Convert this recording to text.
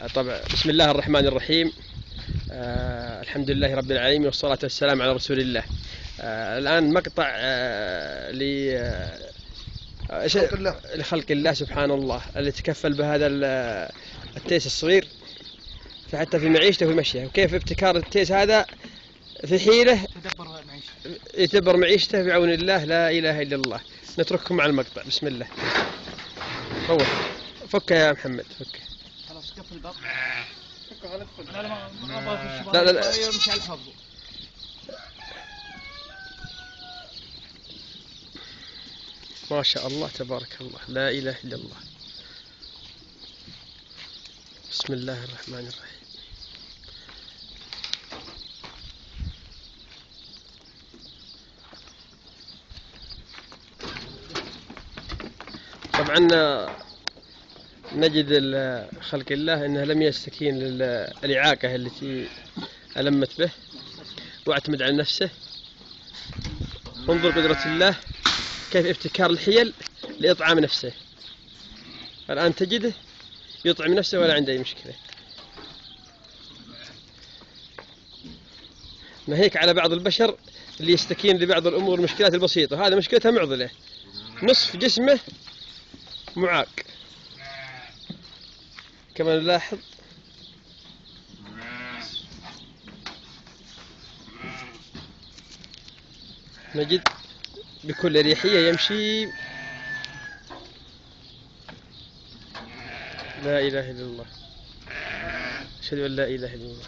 طبعا بسم الله الرحمن الرحيم. الحمد لله رب العالمين والصلاة والسلام على رسول الله. الآن مقطع لخلق الله سبحان الله اللي تكفل بهذا التيس الصغير فحتى في معيشته وفي مشيه، وكيف ابتكار التيس هذا في حيله يتدبر معيشته بعون الله. لا إله إلا الله. نترككم مع المقطع. بسم الله. هو فك يا محمد، فك. خلاص قفل الباب. لا لا لا. ما شاء الله تبارك الله، لا إله إلا الله. بسم الله الرحمن الرحيم. طبعا نجد خلق الله أنه لم يستكين للإعاقة التي ألمت به واعتمد على نفسه. انظر قدرة الله كيف ابتكار الحيل لإطعام نفسه. الآن تجده يطعم نفسه ولا عنده أي مشكلة. ناهيك على بعض البشر اللي يستكين لبعض الأمور المشكلات البسيطة، هذا مشكلتها معضلة، نصف جسمه معاق كما نلاحظ. نجد بكل ريحية يمشي. لا إله إلا الله. أشهد أن لا إله إلا الله.